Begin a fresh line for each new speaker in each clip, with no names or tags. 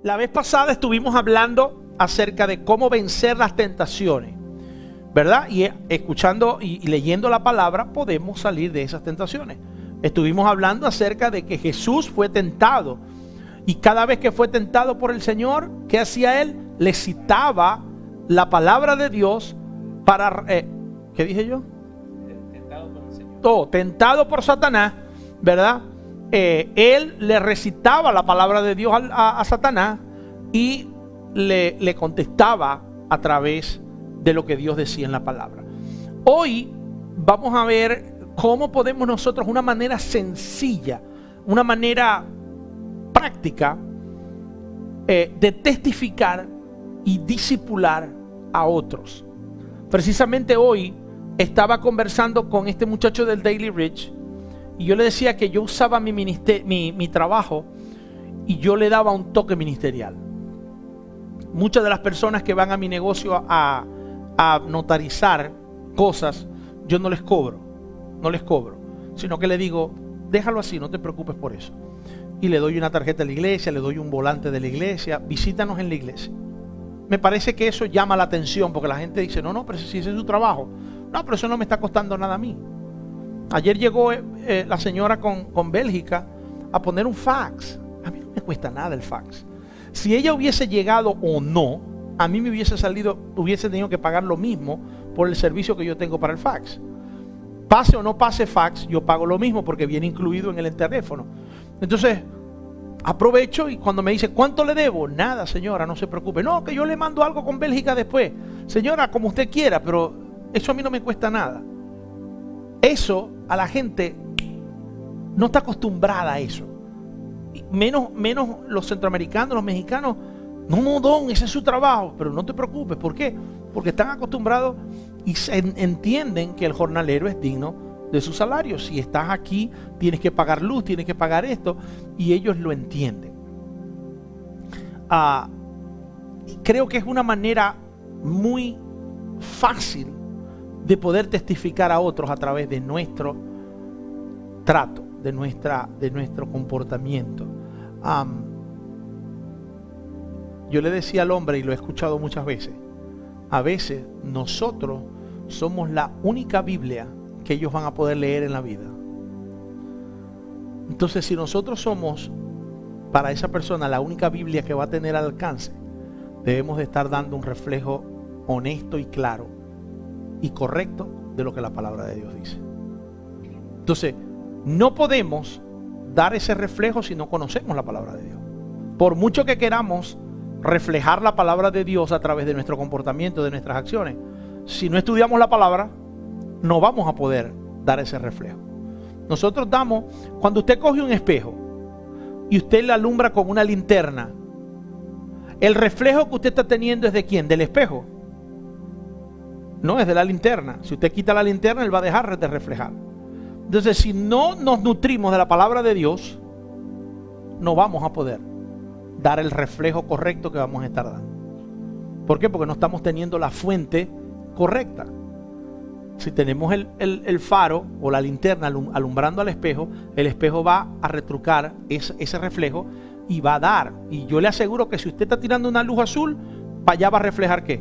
La vez pasada estuvimos hablando acerca de cómo vencer las tentaciones, ¿verdad? Y escuchando y leyendo la palabra podemos salir de esas tentaciones. Estuvimos hablando acerca de que Jesús fue tentado y cada vez que fue tentado por el Señor, ¿qué hacía Él? Le citaba la palabra de Dios para... ¿qué dije yo?
Tentado por el Señor.
Tentado por Satanás, ¿verdad? Él le recitaba la palabra de Dios a Satanás y le contestaba a través de lo que Dios decía en la palabra. Hoy vamos a ver cómo podemos nosotros, una manera sencilla, una manera práctica de testificar y discipular a otros. Precisamente hoy estaba conversando con este muchacho del Daily Reach y yo le decía que yo usaba mi trabajo y yo le daba un toque ministerial. Muchas de las personas que van a mi negocio a notarizar cosas, yo no les cobro, sino que le digo, déjalo así, no te preocupes por eso. Y le doy una tarjeta de la iglesia, le doy un volante de la iglesia, visítanos en la iglesia. Me parece que eso llama la atención porque la gente dice, no, pero si ese es su trabajo. No, pero eso no me está costando nada a mí. Ayer llegó la señora con Bélgica a poner un fax. A mí no me cuesta nada el fax. Si ella hubiese llegado o no, a mí me hubiese tenido que pagar lo mismo por el servicio que yo tengo para el fax. Pase o no pase fax, yo pago lo mismo porque viene incluido en el teléfono. Entonces, aprovecho y cuando me dice, ¿cuánto le debo? Nada, señora, no se preocupe. No, que yo le mando algo con Bélgica después. Señora, como usted quiera, pero eso a mí no me cuesta nada. Eso a la gente no está acostumbrada a eso. Menos los centroamericanos, los mexicanos. No, don, ese es su trabajo. Pero no te preocupes, ¿por qué? Porque están acostumbrados y entienden que el jornalero es digno de su salario. Si estás aquí, tienes que pagar luz, tienes que pagar esto, y ellos lo entienden. Creo que es una manera muy fácil de poder testificar a otros a través de nuestro trato, de nuestro comportamiento. Yo le decía al hombre, y lo he escuchado muchas veces, a veces nosotros somos la única Biblia que ellos van a poder leer en la vida. Entonces, si nosotros somos para esa persona la única Biblia que va a tener al alcance, debemos de estar dando un reflejo honesto y claro y correcto de lo que la palabra de Dios dice. Entonces, no podemos dar ese reflejo si no conocemos la palabra de Dios. Por mucho que queramos reflejar la palabra de Dios a través de nuestro comportamiento, de nuestras acciones, si no estudiamos la palabra, no vamos a poder dar ese reflejo. Nosotros damos, cuando usted coge un espejo y usted le alumbra con una linterna, el reflejo que usted está teniendo es ¿de quién? ¿Del espejo? No, es de la linterna. Si usted quita la linterna, él va a dejar de reflejar. Entonces, si no nos nutrimos de la palabra de Dios, no vamos a poder dar el reflejo correcto que vamos a estar dando. ¿Por qué? Porque no estamos teniendo la fuente correcta. Si tenemos el faro o la linterna alumbrando al espejo, el espejo va a retrucar ese reflejo y va a dar. Y yo le aseguro que si usted está tirando una luz azul, para allá va a reflejar ¿qué?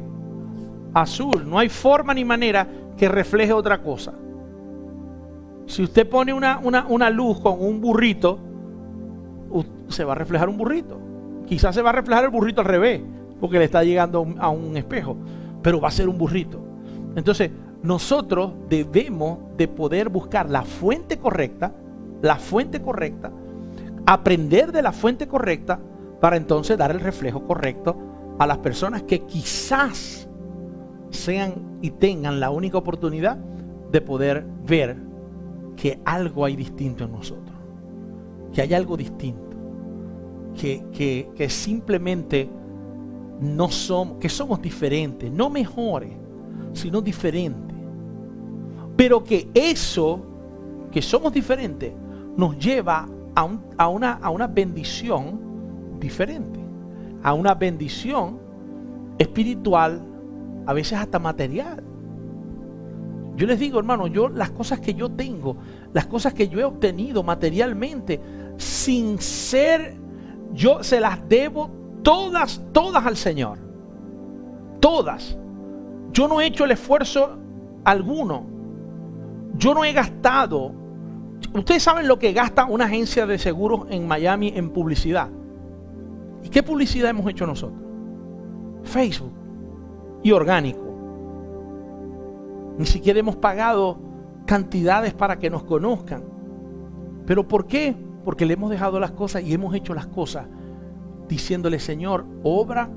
Azul. No hay forma ni manera que refleje otra cosa. Si usted pone una luz con un burrito, se va a reflejar un burrito. Quizás se va a reflejar el burrito al revés, porque le está llegando a un espejo, pero va a ser un burrito. Entonces, nosotros debemos de poder buscar la fuente correcta, aprender de la fuente correcta, para entonces dar el reflejo correcto a las personas que quizás sean y tengan la única oportunidad de poder ver que algo hay distinto en nosotros, que hay algo distinto, que simplemente no somos, que somos diferentes, no mejores, sino diferentes. Pero que eso, que somos diferentes, nos lleva a una bendición diferente, a una bendición espiritual, a veces hasta material. Yo les digo, hermano, las cosas que yo tengo, las cosas que yo he obtenido materialmente, sin ser, yo se las debo todas al Señor. Todas. Yo no he hecho el esfuerzo alguno. Yo no he gastado. Ustedes saben lo que gasta una agencia de seguros en Miami en publicidad. ¿Y qué publicidad hemos hecho nosotros? Facebook y orgánico. Ni siquiera hemos pagado cantidades para que nos conozcan. ¿Pero por qué? Porque le hemos dejado las cosas y hemos hecho las cosas diciéndole: Señor, obra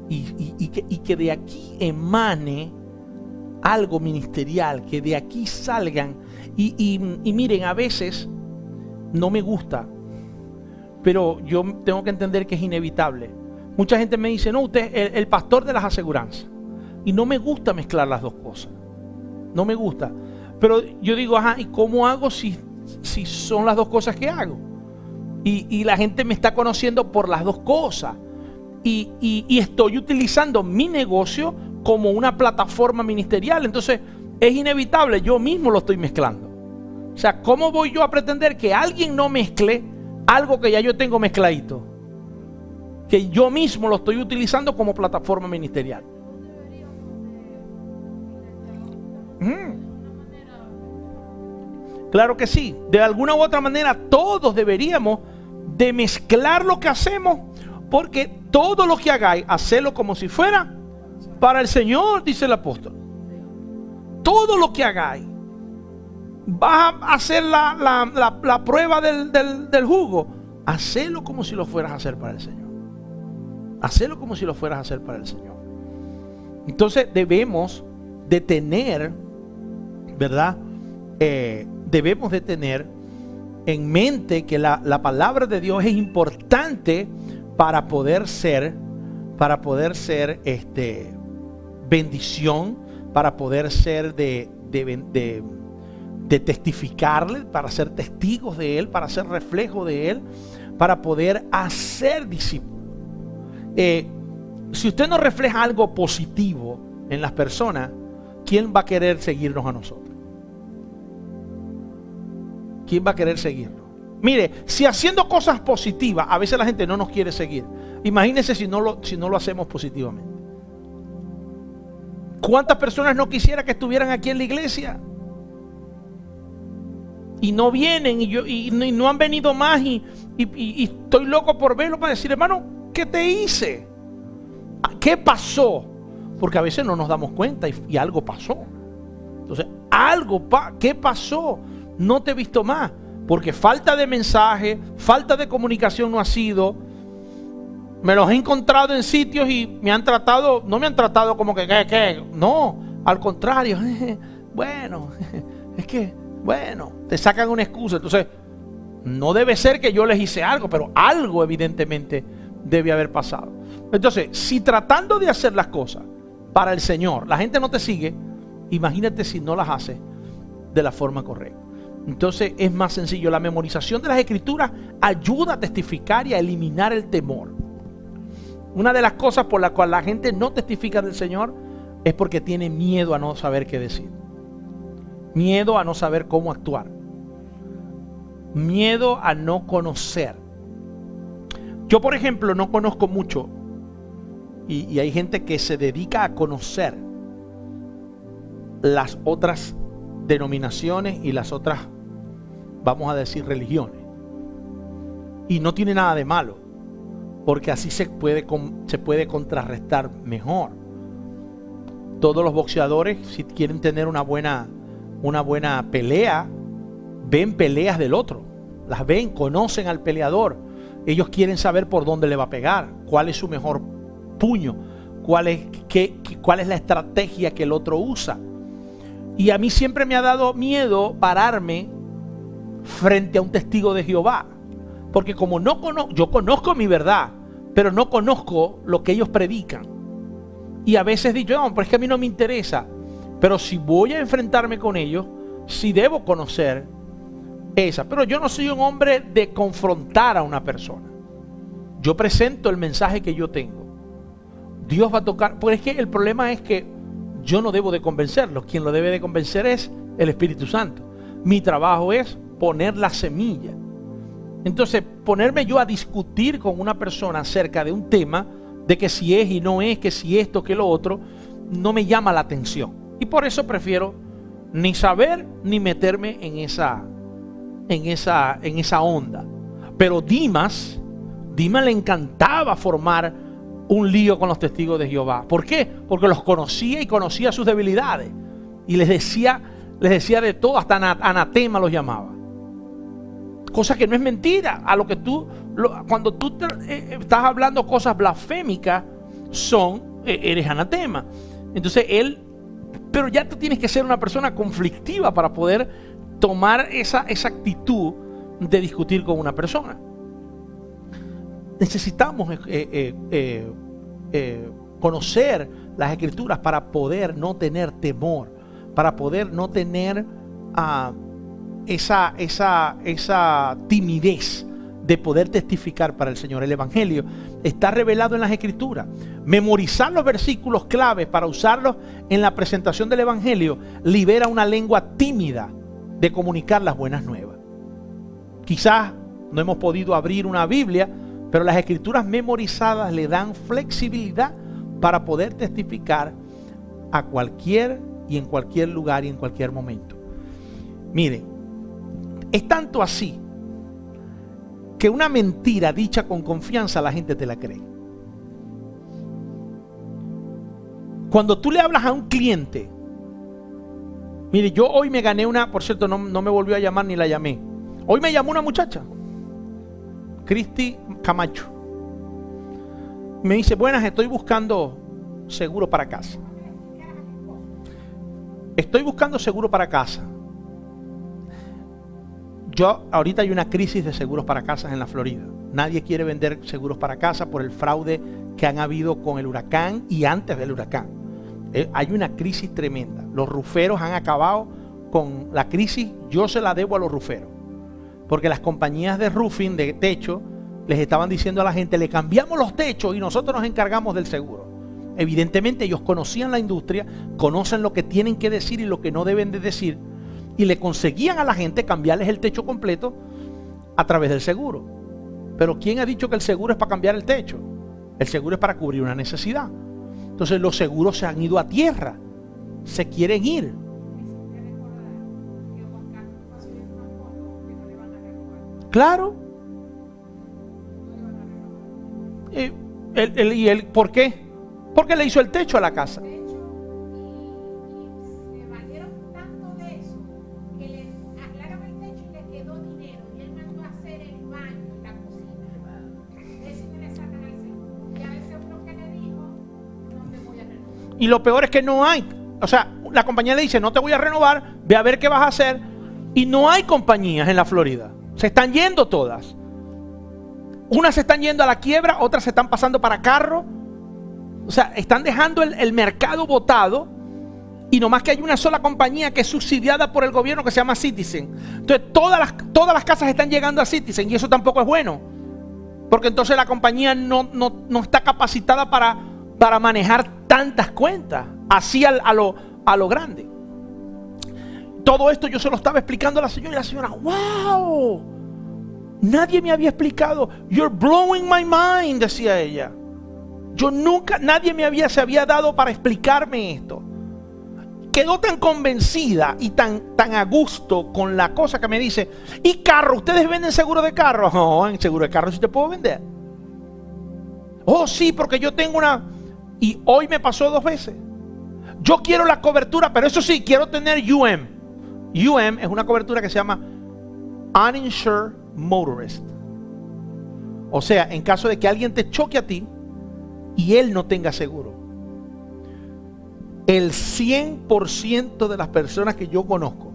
y que de aquí emane algo ministerial, que de aquí salgan. Y miren, a veces no me gusta, pero yo tengo que entender que es inevitable. Mucha gente me dice: no, usted es el pastor de las aseguranzas. Y no me gusta mezclar las dos cosas. No me gusta. Pero yo digo: ajá, ¿y cómo hago si son las dos cosas que hago? Y la gente me está conociendo por las dos cosas. Y estoy utilizando mi negocio como una plataforma ministerial. Entonces es inevitable, yo mismo lo estoy mezclando. O sea, ¿cómo voy yo a pretender que alguien no mezcle algo que ya yo tengo mezcladito? Que yo mismo lo estoy utilizando como plataforma ministerial. Claro que sí. De alguna u otra manera todos deberíamos de mezclar lo que hacemos, porque todo lo que hagáis, hacedlo como si fuera para el Señor, dice el apóstol. Todo lo que hagáis. Vas a hacer la prueba del jugo, hacedlo como si lo fueras a hacer para el Señor. Hacedlo como si lo fueras a hacer para el Señor. Entonces debemos de tener, ¿verdad? Debemos de tener en mente que la palabra de Dios es importante para poder ser bendición, para poder ser de testificarle, para ser testigos de Él, para ser reflejo de Él, para poder hacer discípulos. Si usted no refleja algo positivo en las personas, ¿quién va a querer seguirnos a nosotros? ¿Quién va a querer seguirnos? Mire, si haciendo cosas positivas a veces la gente no nos quiere seguir, imagínense si no lo hacemos positivamente. ¿Cuántas personas no quisiera que estuvieran aquí en la iglesia? Y no vienen y no han venido más y estoy loco por verlo para decir: hermano, ¿qué te hice? ¿Qué pasó? Porque a veces no nos damos cuenta y algo pasó. Entonces, ¿qué pasó? No te he visto más, porque falta de mensaje, falta de comunicación no ha sido. Me los he encontrado en sitios y no me han tratado como que no, al contrario. Bueno, es que, bueno, te sacan una excusa. Entonces, no debe ser que yo les hice algo, pero algo evidentemente debe haber pasado. Entonces, si tratando de hacer las cosas para el Señor, la gente no te sigue, imagínate si no las haces de la forma correcta. Entonces es más sencillo. La memorización de las escrituras ayuda a testificar y a eliminar el temor. Una de las cosas por las cuales la gente no testifica del Señor es porque tiene miedo a no saber qué decir, miedo a no saber cómo actuar, miedo a no conocer. Yo, por ejemplo, no conozco mucho y hay gente que se dedica a conocer las otras denominaciones y las otras, vamos a decir, religiones, y no tiene nada de malo, porque así se puede contrarrestar mejor. Todos los boxeadores, si quieren tener una buena pelea, ven peleas del otro, las ven, conocen al peleador, ellos quieren saber por dónde le va a pegar, cuál es su mejor puño, cuál es la estrategia que el otro usa. Y a mí siempre me ha dado miedo pararme frente a un testigo de Jehová, porque como yo conozco mi verdad, pero no conozco lo que ellos predican. Y a veces digo: no, pero es que a mí no me interesa. Pero si voy a enfrentarme con ellos, sí debo conocer esa. Pero yo no soy un hombre de confrontar a una persona. Yo presento el mensaje que yo tengo. Dios va a tocar, porque es que el problema es que yo no debo de convencerlos. Quien lo debe de convencer es el Espíritu Santo. Mi trabajo es poner la semilla. Entonces, ponerme yo a discutir con una persona acerca de un tema de que si es y no es, que si esto, que lo otro, no me llama la atención. Y por eso prefiero ni saber ni meterme en esa onda. Pero Dimas le encantaba formar un lío con los testigos de Jehová. ¿Por qué? Porque los conocía y conocía sus debilidades. Y les decía de todo, hasta anatema los llamaba. Cosa que no es mentira. A lo que cuando tú estás hablando cosas blasfémicas, eres anatema. Entonces pero ya tú tienes que ser una persona conflictiva para poder tomar esa actitud de discutir con una persona. Necesitamos conocer las Escrituras para poder no tener temor, para poder no tener esa timidez de poder testificar para el Señor. El Evangelio está revelado en las Escrituras. Memorizar los versículos claves para usarlos en la presentación del Evangelio libera una lengua tímida de comunicar las buenas nuevas. Quizás no hemos podido abrir una Biblia, pero las Escrituras memorizadas le dan flexibilidad para poder testificar a cualquier y en cualquier lugar y en cualquier momento. Miren, es tanto así que una mentira dicha con confianza la gente te la cree. Cuando tú le hablas a un cliente, mire, yo hoy me gané por cierto, no me volvió a llamar ni la llamé. Hoy me llamó una muchacha, Cristi Camacho. Me dice, buenas, estoy buscando seguro para casa. Estoy buscando seguro para casa. Ahorita hay una crisis de seguros para casas en la Florida. Nadie quiere vender seguros para casa por el fraude que han habido con el huracán y antes del huracán. Hay una crisis tremenda. Los ruferos han acabado con la crisis. Yo se la debo a los ruferos, porque las compañías de roofing, de techo, les estaban diciendo a la gente, le cambiamos los techos y nosotros nos encargamos del seguro. Evidentemente ellos conocían la industria, conocen lo que tienen que decir y lo que no deben de decir, y le conseguían a la gente cambiarles el techo completo a través del seguro. Pero ¿quién ha dicho que el seguro es para cambiar el techo? El seguro es para cubrir una necesidad. Entonces los seguros se han ido a tierra, se quieren ir. Claro. ¿Y él por qué? Porque le hizo el techo a la casa. Y lo peor es que no hay. O sea, la compañía le dice, no te voy a renovar, ve a ver qué vas a hacer. Y no hay compañías en la Florida. Se están yendo todas. Unas se están yendo a la quiebra, otras se están pasando para carro. O sea, están dejando el mercado botado. Y nomás que hay una sola compañía que es subsidiada por el gobierno que se llama Citizen. Entonces todas las casas están llegando a Citizen. Y eso tampoco es bueno. Porque entonces la compañía no está capacitada para manejar tantas cuentas. Así a lo grande. Todo esto yo se lo estaba explicando a la señora. Y la señora, wow, nadie me había explicado. You're blowing my mind, decía ella. Nadie se había dado para explicarme esto. Quedó tan convencida y tan a gusto con la cosa que me dice. ¿Y carro? ¿Ustedes venden seguro de carro? No, en seguro de carro sí te puedo vender. Oh, sí, porque yo tengo una... Y hoy me pasó 2 veces. Yo quiero la cobertura, pero eso sí, quiero tener UM. UM es una cobertura que se llama Uninsured Motorist. O sea, en caso de que alguien te choque a ti y él no tenga seguro. El 100% de las personas que yo conozco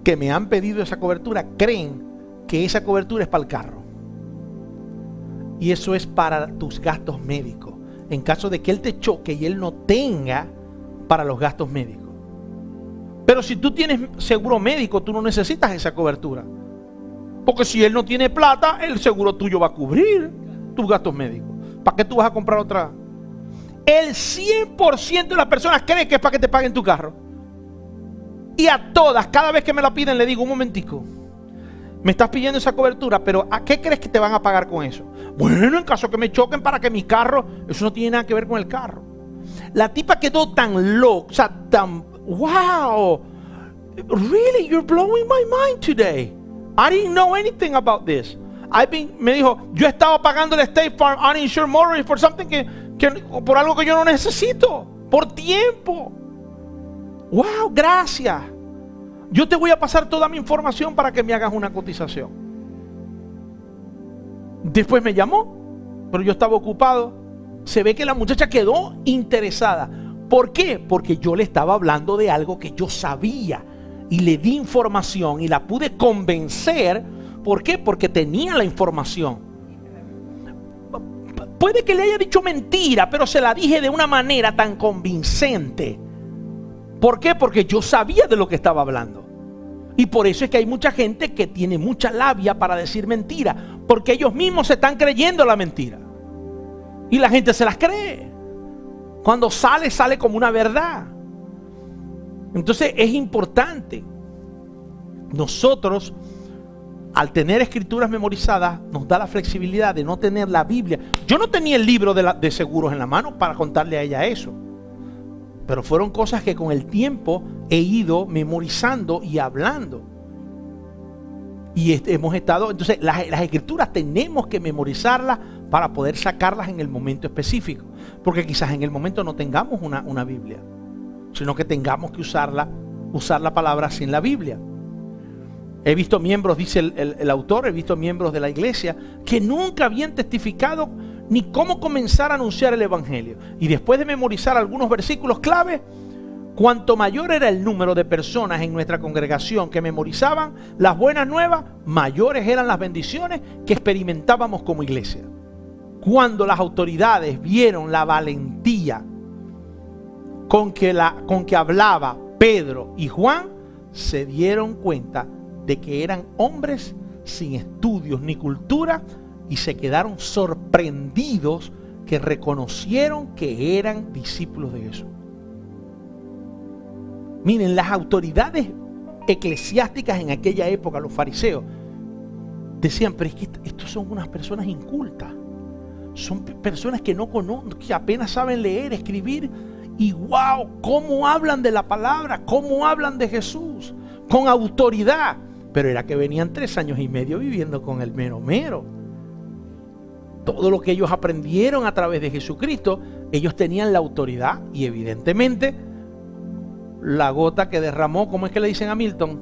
que me han pedido esa cobertura creen que esa cobertura es para el carro. Y eso es para tus gastos médicos. En caso de que él te choque y él no tenga para los gastos médicos. Pero si tú tienes seguro médico, tú no necesitas esa cobertura. Porque si él no tiene plata, el seguro tuyo va a cubrir tus gastos médicos. ¿Para qué tú vas a comprar otra? El 100% de las personas creen que es para que te paguen tu carro. Y a todas, cada vez que me la piden, le digo, un momentico. me estás pidiendo esa cobertura, pero ¿a qué crees que te van a pagar con eso? Bueno, en caso que me choquen para que mi carro, eso no tiene nada que ver con el carro. La tipa quedó tan loca, o sea, tan, wow, really, you're blowing my mind today. I didn't know anything about this. Me dijo, yo estaba pagando el State Farm uninsured motorist for something por algo que yo no necesito, por tiempo. Wow, gracias. Yo te voy a pasar toda mi información para que me hagas una cotización. Después me llamó, pero yo estaba ocupado. Se ve que la muchacha quedó interesada. ¿Por qué? Porque yo le estaba hablando de algo que yo sabía y le di información y la pude convencer. ¿Por qué? Porque tenía la información. Puede que le haya dicho mentira, pero se la dije de una manera tan convincente. ¿Por qué? Porque yo sabía de lo que estaba hablando. Y por eso es que hay mucha gente que tiene mucha labia para decir mentira, porque ellos mismos se están creyendo la mentira. Y la gente se las cree. Cuando sale como una verdad. Entonces es importante. Nosotros, al tener escrituras memorizadas, nos da la flexibilidad de no tener la Biblia. Yo no tenía el libro de seguros en la mano para contarle a ella eso. Pero fueron cosas que con el tiempo he ido memorizando y hablando. Y hemos estado, entonces las escrituras tenemos que memorizarlas para poder sacarlas en el momento específico. Porque quizás en el momento no tengamos una Biblia, sino que tengamos que usar la palabra sin la Biblia. He visto miembros, dice el autor, he visto miembros de la iglesia que nunca habían testificado ni cómo comenzar a anunciar el evangelio. Y después de memorizar algunos versículos clave, cuanto mayor era el número de personas en nuestra congregación que memorizaban las buenas nuevas, mayores eran las bendiciones que experimentábamos como iglesia. Cuando las autoridades vieron la valentía con que hablaba Pedro y Juan, se dieron cuenta de que eran hombres sin estudios ni cultura y se quedaron sorprendidos que reconocieron que eran discípulos de Jesús. Miren, las autoridades eclesiásticas en aquella época, los fariseos, decían, pero es que estos son unas personas incultas. Son personas que no conocen, que apenas saben leer, escribir. Y wow, cómo hablan de la palabra, cómo hablan de Jesús, con autoridad. Pero era que venían 3 años y medio viviendo con el mero mero. Todo lo que ellos aprendieron a través de Jesucristo, ellos tenían la autoridad. Y evidentemente, la gota que derramó, ¿cómo es que le dicen a Milton?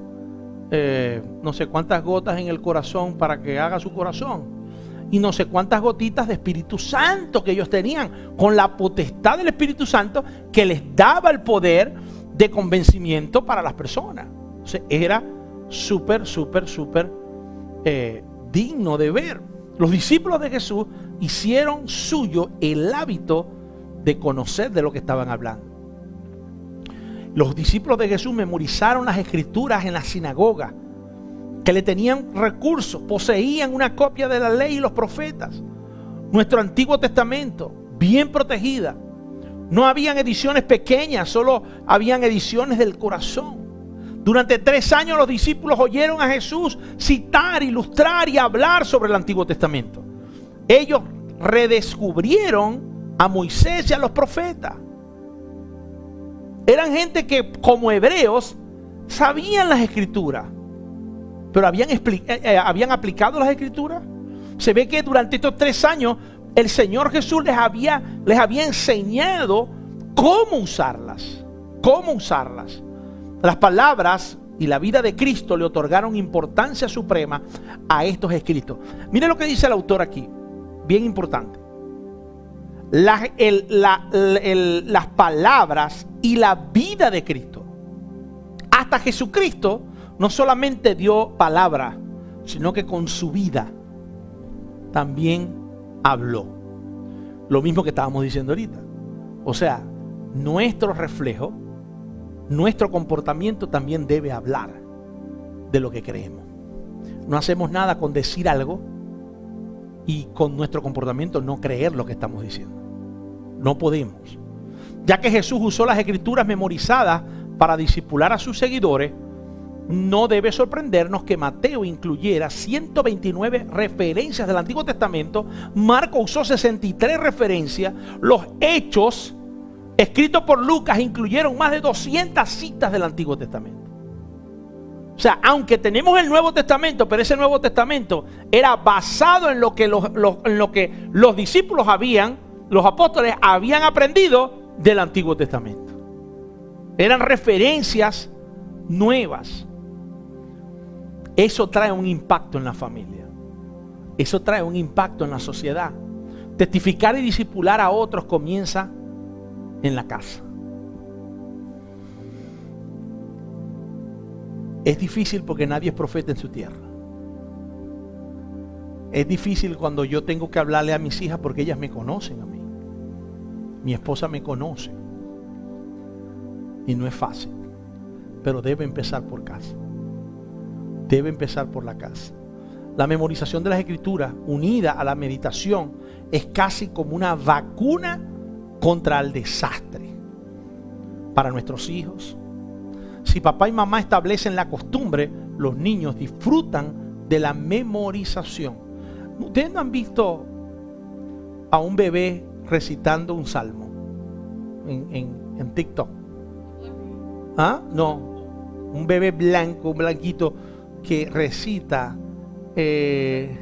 No sé cuántas gotas en el corazón para que haga su corazón. Y no sé cuántas gotitas de Espíritu Santo que ellos tenían, con la potestad del Espíritu Santo que les daba el poder de convencimiento para las personas. O sea, era súper digno de ver. Los discípulos de Jesús hicieron suyo el hábito de conocer de lo que estaban hablando. Los discípulos de Jesús memorizaron las escrituras en la sinagoga, que le tenían recursos, poseían una copia de la ley y los profetas. Nuestro Antiguo Testamento, bien protegida. No habían ediciones pequeñas, solo habían ediciones del corazón. Durante 3 años los discípulos oyeron a Jesús citar, ilustrar y hablar sobre el Antiguo Testamento. Ellos redescubrieron a Moisés y a los profetas. Eran gente que, como hebreos, sabían las escrituras, pero habían aplicado las escrituras. Se ve que durante estos 3 años el Señor Jesús les había enseñado cómo usarlas. Las palabras y la vida de Cristo le otorgaron importancia suprema a estos escritos. Mire lo que dice el autor aquí, bien importante. Las palabras y la vida de Cristo. Hasta Jesucristo no solamente dio palabra, sino que con su vida también habló. Lo mismo que estábamos diciendo ahorita. O sea, nuestro reflejo, nuestro comportamiento también debe hablar de lo que creemos. No hacemos nada con decir algo y con nuestro comportamiento no creer lo que estamos diciendo. No podemos. Ya que Jesús usó las escrituras memorizadas para discipular a sus seguidores, no debe sorprendernos que Mateo incluyera 129 referencias del Antiguo Testamento. Marco usó 63 referencias. Los Hechos, escritos por Lucas, incluyeron más de 200 citas del Antiguo Testamento. O sea, aunque tenemos el Nuevo Testamento, pero ese Nuevo Testamento era basado en lo que los discípulos los apóstoles habían aprendido del Antiguo Testamento. Eran referencias nuevas. Eso trae un impacto en la familia. Eso trae un impacto en la sociedad. Testificar y discipular a otros comienza en la casa. Es difícil porque nadie es profeta en su tierra. Es difícil cuando yo tengo que hablarle a mis hijas porque ellas me conocen a mí. Mi esposa me conoce. Y no es fácil. Pero debe empezar por casa. Debe empezar por la casa. La memorización de las Escrituras unida a la meditación es casi como una vacuna contra el desastre para nuestros hijos. Si papá y mamá establecen la costumbre, los niños disfrutan de la memorización. ¿Ustedes no han visto a un bebé recitando un salmo en TikTok? ¿Ah? No. Un bebé blanco, un blanquito que recita ¿de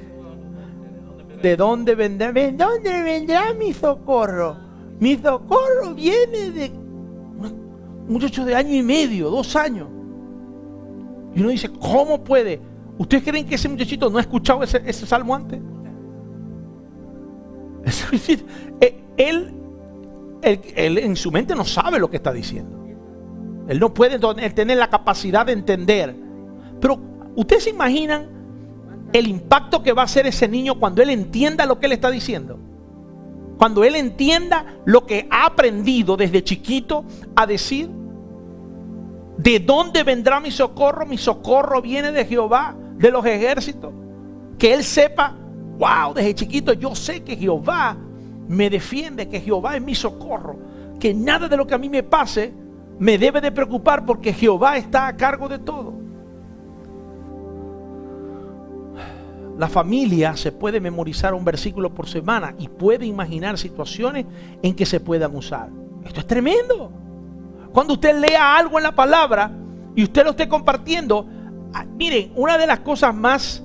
dónde vendrá? ¿De dónde vendrá mi socorro? Mi socorro viene de un muchacho de 1 año y medio, 2 años. Y uno dice, ¿cómo puede? ¿Ustedes creen que ese muchachito no ha escuchado ese salmo antes? Él en su mente no sabe lo que está diciendo. Él no puede tener la capacidad de entender. Pero ¿ustedes se imaginan el impacto que va a hacer ese niño cuando él entienda lo que él está diciendo? Cuando él entienda lo que ha aprendido desde chiquito a decir. ¿De dónde vendrá mi socorro? Mi socorro viene de Jehová, de los ejércitos. Que él sepa, wow, desde chiquito yo sé que Jehová me defiende, que Jehová es mi socorro. Que nada de lo que a mí me pase me debe de preocupar porque Jehová está a cargo de todo. La familia se puede memorizar un versículo por semana y puede imaginar situaciones en que se puedan usar. Esto es tremendo. Cuando usted lea algo en la palabra y usted lo esté compartiendo, miren, una de las cosas más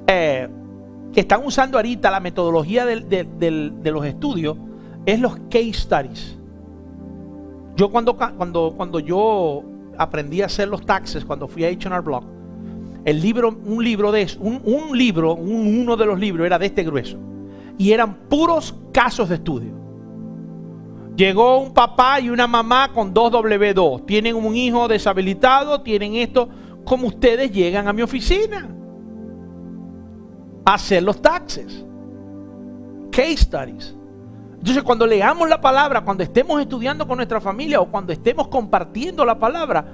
que están usando ahorita la metodología de los estudios es los case studies. Yo cuando yo aprendí a hacer los taxes, cuando fui a H&R Block, uno de los libros era de este grueso y eran puros casos de estudio. Llegó un papá y una mamá con 2W2. Tienen un hijo deshabilitado, tienen esto. ¿Cómo ustedes llegan a mi oficina a hacer los taxes? Case studies. Entonces, cuando leamos la palabra, cuando estemos estudiando con nuestra familia o cuando estemos compartiendo la palabra,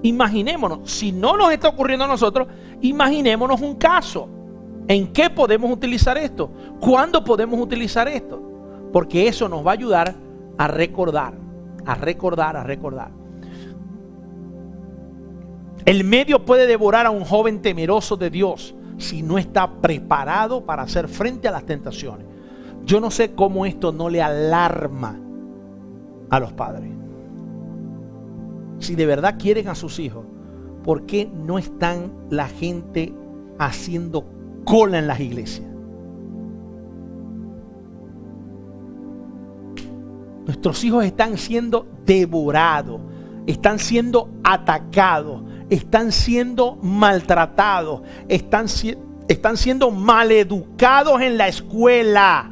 imaginémonos, si no nos está ocurriendo a nosotros, imaginémonos un caso. ¿En qué podemos utilizar esto? ¿Cuándo podemos utilizar esto? Porque eso nos va a ayudar a recordar. El medio puede devorar a un joven temeroso de Dios si no está preparado para hacer frente a las tentaciones. Yo no sé cómo esto no le alarma a los padres. Si de verdad quieren a sus hijos, ¿por qué no están la gente haciendo cola en las iglesias? Nuestros hijos están siendo devorados, están siendo atacados, están siendo maltratados, están siendo maleducados en la escuela.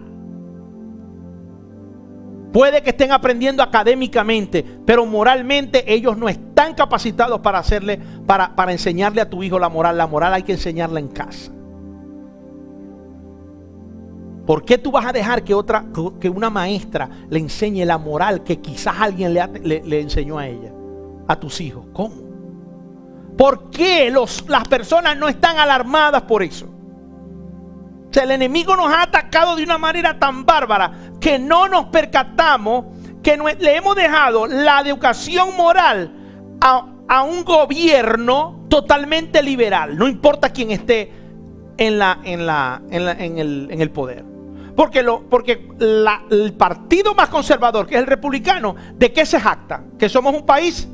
Puede que estén aprendiendo académicamente, pero moralmente ellos no están capacitados para enseñarle a tu hijo la moral. La moral hay que enseñarla en casa. ¿Por qué tú vas a dejar que una maestra le enseñe la moral que quizás alguien le enseñó a ella, a tus hijos? ¿Cómo? ¿Por qué las personas no están alarmadas por eso? O sea, el enemigo nos ha atacado de una manera tan bárbara que no nos percatamos que le hemos dejado la educación moral a un gobierno totalmente liberal, no importa quién esté en el poder. Porque el partido más conservador, que es el republicano, ¿de qué se jacta? Que somos un país.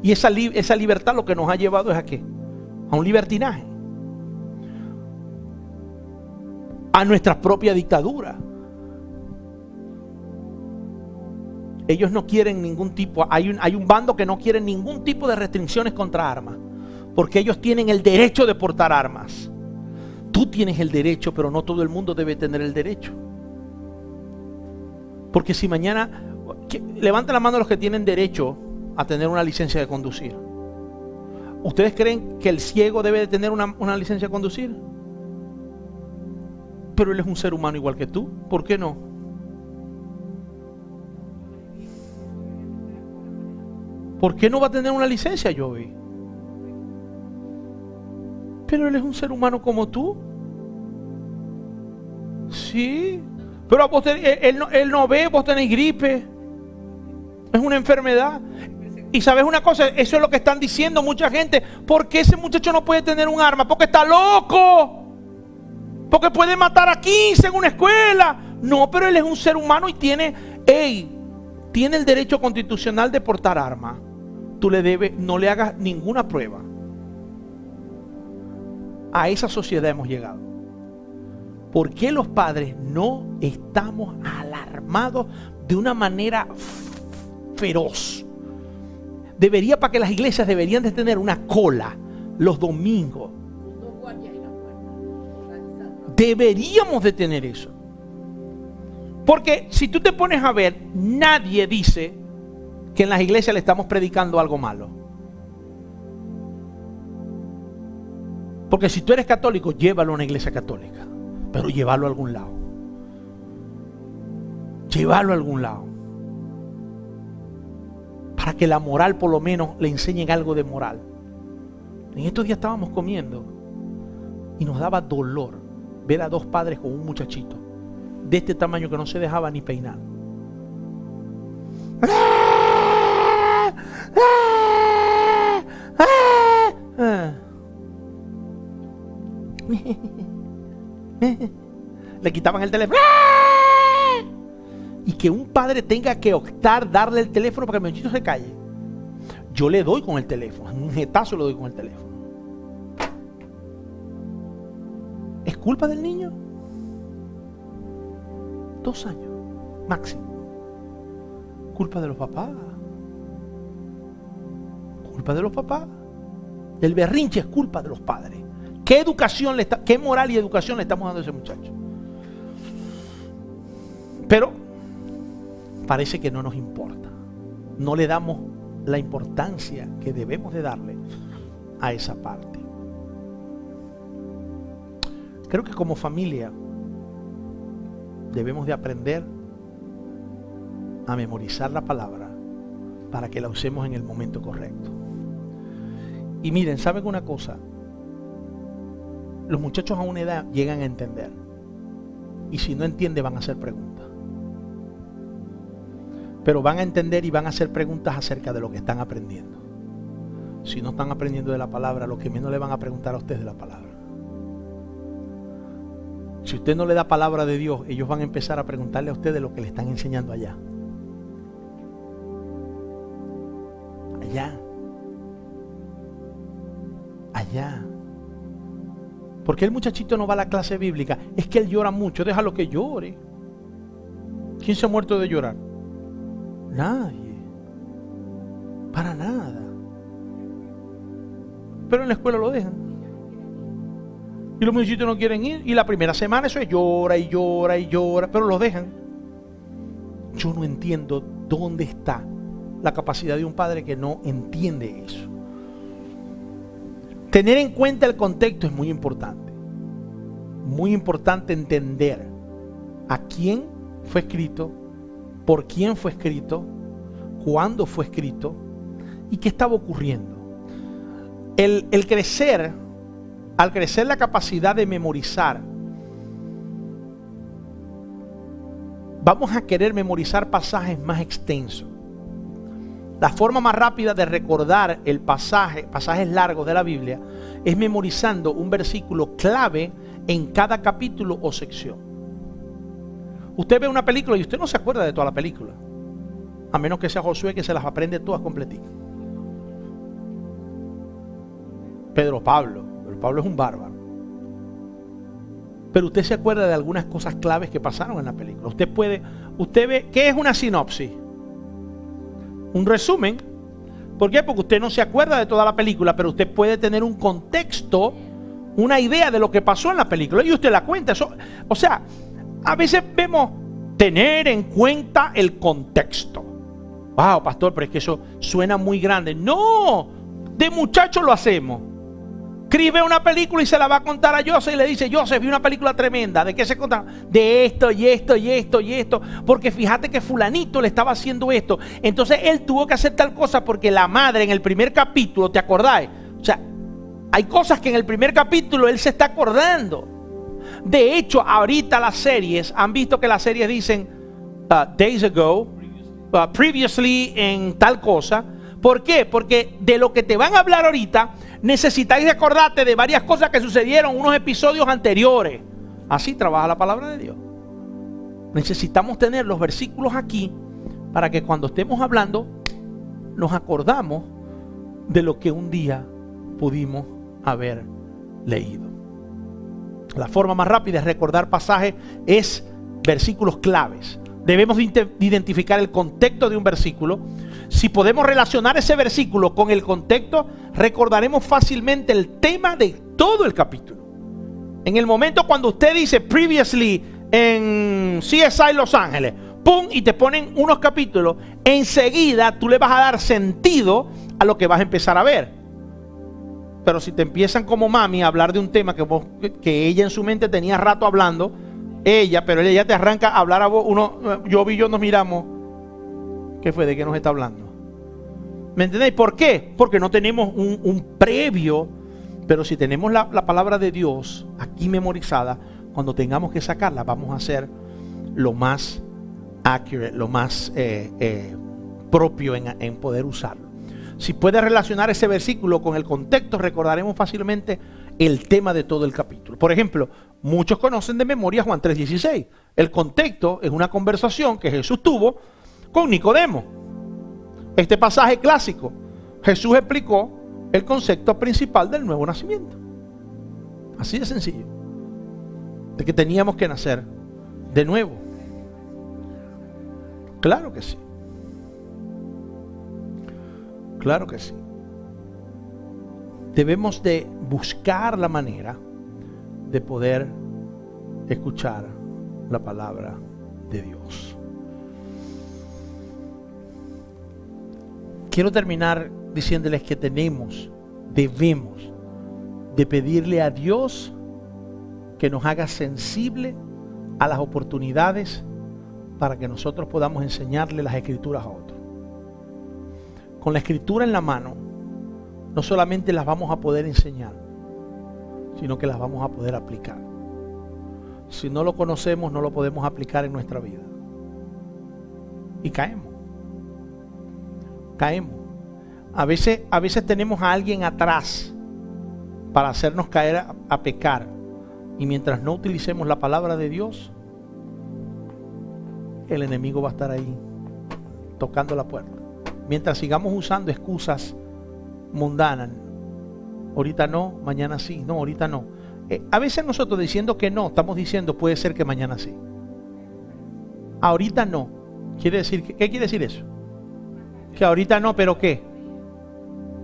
Y esa libertad lo que nos ha llevado es ¿a qué? A un libertinaje, a nuestra propia dictadura. Ellos no quieren ningún tipo, hay un bando que no quiere ningún tipo de restricciones contra armas, porque ellos tienen el derecho de portar armas. Tú tienes el derecho, pero no todo el mundo debe tener el derecho. Porque si mañana, levanten la mano los que tienen derecho a tener una licencia de conducir. ¿Ustedes creen que el ciego debe de tener una licencia de conducir? Pero él es un ser humano igual que tú. ¿Por qué no? ¿Por qué no va a tener una licencia, Joey? Pero él es un ser humano como tú. Sí. Pero vos él no ve, vos tenés gripe. Es una enfermedad. Y sabes una cosa, eso es lo que están diciendo mucha gente. ¿Por qué ese muchacho no puede tener un arma? Porque está loco. Porque puede matar a 15 en una escuela. No, pero él es un ser humano y tiene el derecho constitucional de portar armas. Tú no le hagas ninguna prueba. A esa sociedad hemos llegado. ¿Por qué los padres no estamos alarmados de una manera feroz? Para que las iglesias deberían de tener una cola los domingos. Deberíamos de tener eso. Porque si tú te pones a ver, nadie dice que en las iglesias le estamos predicando algo malo. Porque si tú eres católico, llévalo a una iglesia católica, pero llévalo a algún lado. Llévalo a algún lado. Para que la moral por lo menos le enseñen algo de moral. En estos días estábamos comiendo y nos daba dolor ver a dos padres con un muchachito de este tamaño que no se dejaba ni peinar. Le quitaban el teléfono. Y que un padre tenga que optar darle el teléfono para que el muchachito se calle. Yo le doy con el teléfono, un jetazo le doy con el teléfono. ¿Es culpa del niño? 2 años máximo. Culpa de los papás. Culpa de los papás. El berrinche es culpa de los padres. ¿Qué moral y educación le estamos dando a ese muchacho? Pero parece que no nos importa. No le damos la importancia que debemos de darle a esa parte. Creo que como familia debemos de aprender a memorizar la palabra para que la usemos en el momento correcto. Y miren, ¿saben una cosa? Los muchachos a una edad llegan a entender. Y si no entienden, van a hacer preguntas. Pero van a entender y van a hacer preguntas acerca de lo que están aprendiendo. Si no están aprendiendo de la palabra, lo que menos le van a preguntar a ustedes de la palabra. Si usted no le da palabra de Dios, ellos van a empezar a preguntarle a ustedes lo que le están enseñando allá. Allá. ¿Por qué el muchachito no va a la clase bíblica? Es que él llora mucho, déjalo que llore. ¿Quién se ha muerto de llorar? Nadie. Para nada. Pero en la escuela lo dejan. Y los muchachitos no quieren ir. Y la primera semana eso es llora y llora y llora. Pero los dejan. Yo no entiendo dónde está la capacidad de un padre que no entiende eso. Tener en cuenta el contexto es muy importante. Muy importante entender a quién fue escrito, por quién fue escrito, cuándo fue escrito y qué estaba ocurriendo. Al crecer la capacidad de memorizar, vamos a querer memorizar pasajes más extensos. La forma más rápida de recordar el pasajes largos de la Biblia, es memorizando un versículo clave en cada capítulo o sección. Usted ve una película y usted no se acuerda de toda la película, a menos que sea Josué, que se las aprende todas completitas. Pero Pablo es un bárbaro. Pero usted se acuerda de algunas cosas claves que pasaron en la película. Usted ve, ¿qué es una sinopsis? Un resumen. ¿Por qué? Porque usted no se acuerda de toda la película, pero usted puede tener un contexto, una idea de lo que pasó en la película y usted la cuenta. Eso, o sea, a veces vemos tener en cuenta el contexto. Wow, pastor, pero es que eso suena muy grande. No, de muchacho lo hacemos. Chris ve una película y se la va a contar a Joseph y le dice: Joseph, vi una película tremenda. ¿De qué se contaba? De esto y esto y esto y esto. Porque fíjate que fulanito le estaba haciendo esto. Entonces él tuvo que hacer tal cosa porque la madre en el primer capítulo, ¿te acordáis? O sea, hay cosas que en el primer capítulo él se está acordando. De hecho, ahorita las series, han visto que las series dicen days ago, previously en tal cosa. ¿Por qué? Porque de lo que te van a hablar ahorita, necesitáis recordarte de varias cosas que sucedieron en unos episodios anteriores. Así trabaja la palabra de Dios. Necesitamos tener los versículos aquí para que cuando estemos hablando nos acordamos de lo que un día pudimos haber leído. La forma más rápida de recordar pasajes es versículos claves. Debemos identificar el contexto de un versículo. Si podemos relacionar ese versículo con el contexto, recordaremos fácilmente el tema de todo el capítulo. En el momento cuando usted dice previously en CSI Los Ángeles, ¡pum!, y te ponen unos capítulos, enseguida tú le vas a dar sentido a lo que vas a empezar a ver. Pero si te empiezan como mami a hablar de un tema que ella en su mente tenía rato hablando, pero ella ya te arranca a hablar a vos, yo nos miramos, ¿qué fue? ¿De qué nos está hablando? ¿Me entendéis? ¿Por qué? Porque no tenemos un previo. Pero si tenemos la palabra de Dios aquí memorizada, cuando tengamos que sacarla, vamos a hacer lo más accurate, lo más propio en poder usarlo. Si puedes relacionar ese versículo con el contexto, recordaremos fácilmente el tema de todo el capítulo. Por ejemplo, muchos conocen de memoria Juan 3:16. El contexto es una conversación que Jesús tuvo con Nicodemo. Este pasaje clásico, Jesús explicó el concepto principal del nuevo nacimiento. Así de sencillo. De que teníamos que nacer de nuevo. Claro que sí. Claro que sí. Debemos de buscar la manera de poder escuchar la palabra de Dios. Quiero terminar diciéndoles que debemos de pedirle a Dios que nos haga sensible a las oportunidades para que nosotros podamos enseñarle las escrituras a otros. Con la escritura en la mano, no solamente las vamos a poder enseñar, sino que las vamos a poder aplicar. Si no lo conocemos, no lo podemos aplicar en nuestra vida. Y caemos. A veces tenemos a alguien atrás para hacernos caer a pecar. Y mientras no utilicemos la palabra de Dios, el enemigo va a estar ahí tocando la puerta. Mientras sigamos usando excusas mundanas, ahorita no, mañana sí, no, ahorita no. A veces nosotros diciendo que no, estamos diciendo puede ser que mañana sí. Ahorita no. ¿Qué quiere decir eso? Que ahorita no, pero ¿qué?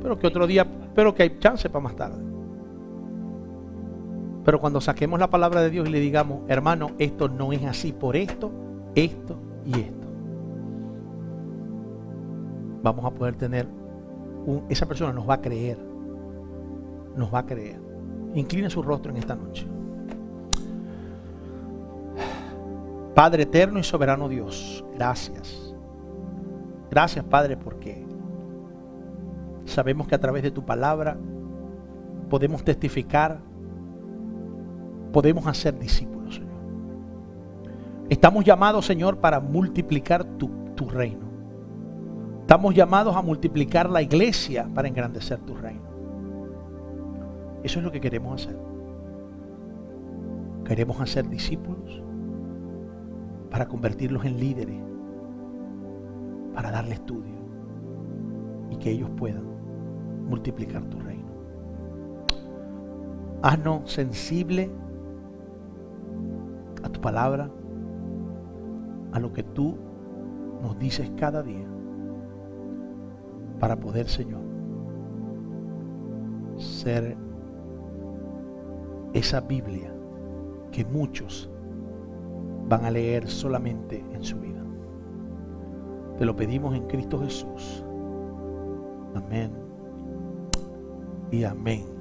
Pero que otro día, pero que hay chance para más tarde. Pero cuando saquemos la palabra de Dios y le digamos, hermano, esto no es así por esto, esto y esto, vamos a poder tener, esa persona nos va a creer. Nos va a creer. Incline su rostro en esta noche. Padre eterno y soberano Dios, gracias. Gracias, Padre, porque sabemos que a través de tu palabra podemos testificar, podemos hacer discípulos, Señor. Estamos llamados, Señor, para multiplicar tu reino. Estamos llamados a multiplicar la iglesia para engrandecer tu reino. Eso es lo que queremos hacer. Queremos hacer discípulos para convertirlos en líderes, para darle estudio y que ellos puedan multiplicar tu reino. Haznos sensible a tu palabra, a lo que tú nos dices cada día, para poder, Señor, ser esa Biblia que muchos van a leer solamente en su vida. Te lo pedimos en Cristo Jesús. Amén y amén.